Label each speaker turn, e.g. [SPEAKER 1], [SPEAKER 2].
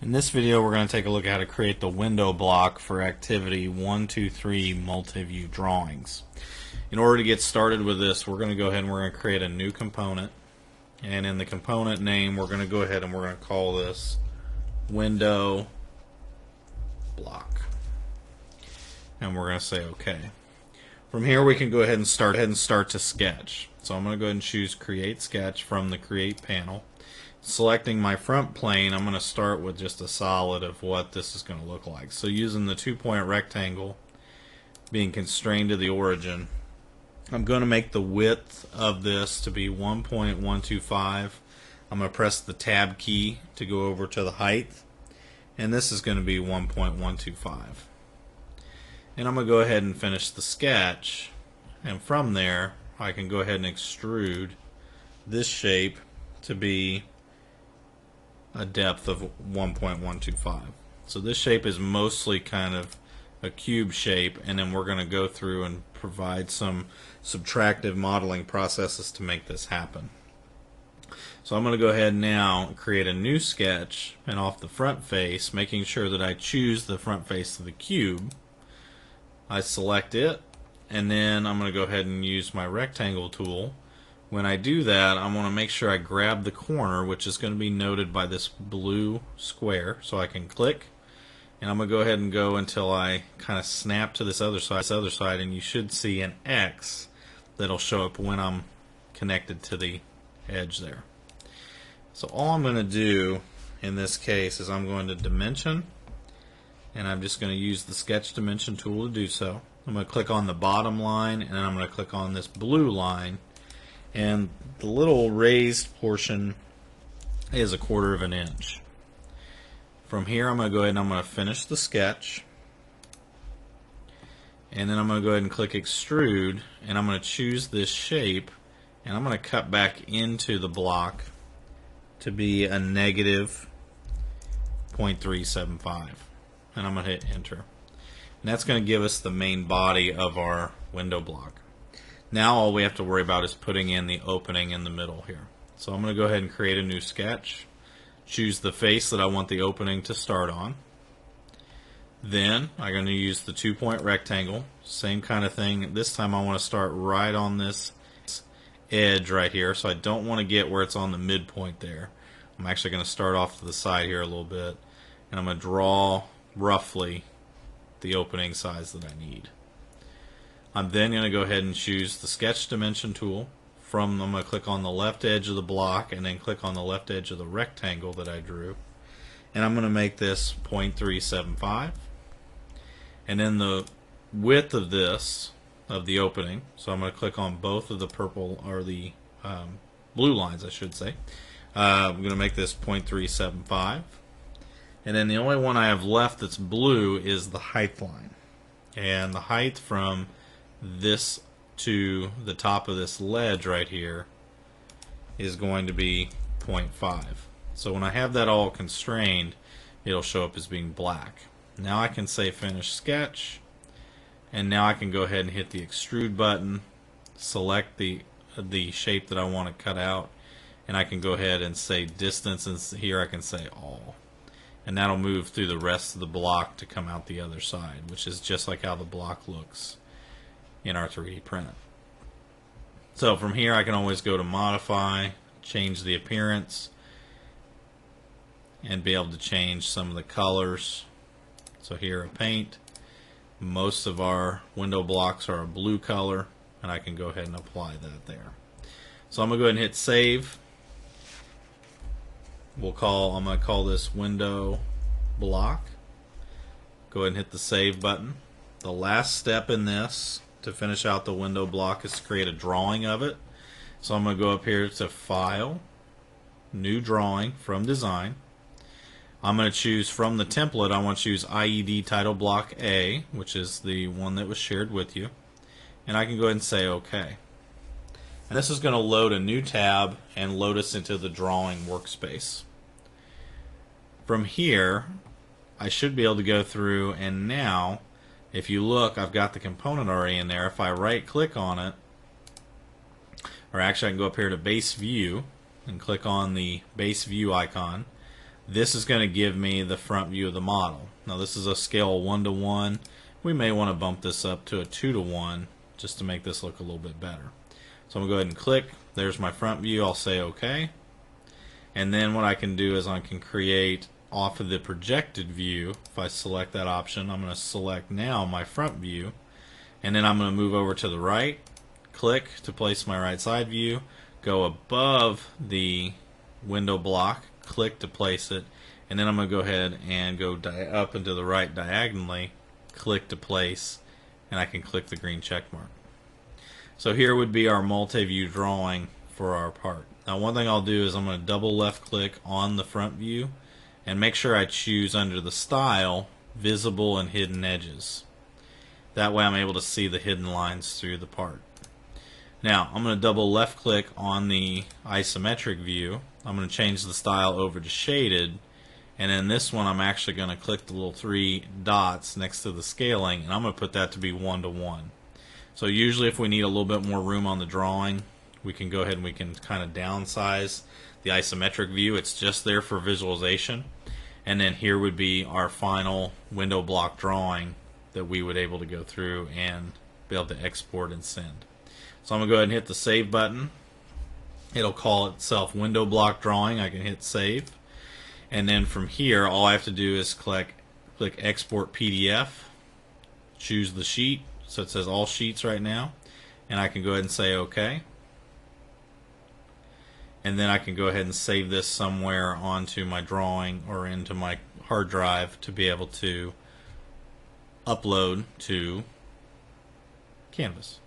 [SPEAKER 1] In this video, we're going to take a look at how to create the window block for activity 123 multi-view drawings. In order to get started with this, we're going to go ahead and we're going to create a new component. And in the component name, we're going to go ahead and we're going to call this window block. And we're going to say OK. From here, we can go ahead and start to sketch. So I'm going to go ahead and choose Create Sketch from the Create panel. Selecting my front plane, I'm going to start with just a solid of what this is going to look like. So using the 2-point rectangle, being constrained to the origin, I'm going to make the width of this to be 1.125. I'm going to press the Tab key to go over to the height, and this is going to be 1.125. And I'm going to go ahead and finish the sketch, and from there I can go ahead and extrude this shape to be a depth of 1.125. So this shape is mostly kind of a cube shape, and then we're going to go through and provide some subtractive modeling processes to make this happen. So I'm going to go ahead now and create a new sketch, and off the front face, making sure that I choose the front face of the cube, I select it, and then I'm going to go ahead and use my rectangle tool. When I do that, I want to make sure I grab the corner, which is going to be noted by this blue square, so I can click, and I'm going to go ahead and go until I kind of snap to this other side, and you should see an X that'll show up when I'm connected to the edge there. So all I'm going to do in this case is I'm going to dimension, and I'm just going to use the sketch dimension tool to do so. I'm going to click on the bottom line, and then I'm going to click on this blue line, and the little raised portion is 1/4 of an inch. From here, I'm going to go ahead and I'm going to finish the sketch, and then I'm going to go ahead and click extrude, and I'm going to choose this shape, and I'm going to cut back into the block to be a negative 0.375, and I'm going to hit enter, and that's going to give us the main body of our window block. Now all we have to worry about is putting in the opening in the middle here. So I'm going to go ahead and create a new sketch, choose the face that I want the opening to start on. Then I'm going to use the 2-point rectangle, same kind of thing. This time I want to start right on this edge right here, so I don't want to get where it's on the midpoint there. I'm actually going to start off to the side here a little bit, and I'm going to draw roughly the opening size that I need. I'm then going to go ahead and choose the sketch dimension tool. I'm going to click on the left edge of the block and then click on the left edge of the rectangle that I drew. And I'm going to make this 0.375. And then the width of this, of the opening, so I'm going to click on both of the purple, or the blue lines I should say. I'm going to make this 0.375. And then the only one I have left that's blue is the height line. And the height from this to the top of this ledge right here is going to be 0.5. So when I have that all constrained, it'll show up as being black. Now I can say finish sketch, and now I can go ahead and hit the extrude button, select the shape that I want to cut out, and I can go ahead and say distance, and here I can say all. And that'll move through the rest of the block to come out the other side, which is just like how the block looks in our 3D print. So from here I can always go to modify, change the appearance, and be able to change some of the colors. So here a paint. Most of our window blocks are a blue color, and I can go ahead and apply that there. So I'm going to go ahead and hit save. I'm going to call this window block. Go ahead and hit the save button. The last step in this to finish out the window block is to create a drawing of it. So I'm going to go up here to File, New Drawing from Design. I'm going to choose from the template, I want to choose IED Title Block A, which is the one that was shared with you. And I can go ahead and say OK. And this is going to load a new tab and load us into the drawing workspace. From here, I should be able to go through, and now if you look, I've got the component already in there. If I right click on it, or actually I can go up here to base view and click on the base view icon. this is going to give me the front view of the model. Now this is a scale 1:1. We may want to bump this up to a 2:1 just to make this look a little bit better. So I'm going to go ahead and click. There's my front view. I'll say OK. And then what I can do is I can create off of the projected view. If I select that option, I'm going to select now my front view. And then I'm going to move over to the right, click to place my right side view, go above the window block, click to place it, and then I'm going to go ahead and go up and to the right diagonally, click to place, and I can click the green check mark. So here would be our multi-view drawing for our part. Now one thing I'll do is I'm going to double left click on the front view and make sure I choose under the style visible and hidden edges. That way I'm able to see the hidden lines through the part. Now I'm going to double left click on the isometric view. I'm going to change the style over to shaded, and in this one I'm actually going to click the little 3 dots next to the scaling, and I'm going to put that to be 1:1. So usually if we need a little bit more room on the drawing, we can go ahead and we can kind of downsize the isometric view. It's just there for visualization. And then here would be our final window block drawing that we would able to go through and be able to export and send. So I'm going to go ahead and hit the save button. It'll call itself window block drawing. I can hit save. And then from here all I have to do is click export PDF, choose the sheet, so it says all sheets right now, and I can go ahead and say OK. And then I can go ahead and save this somewhere onto my drawing or into my hard drive to be able to upload to Canvas.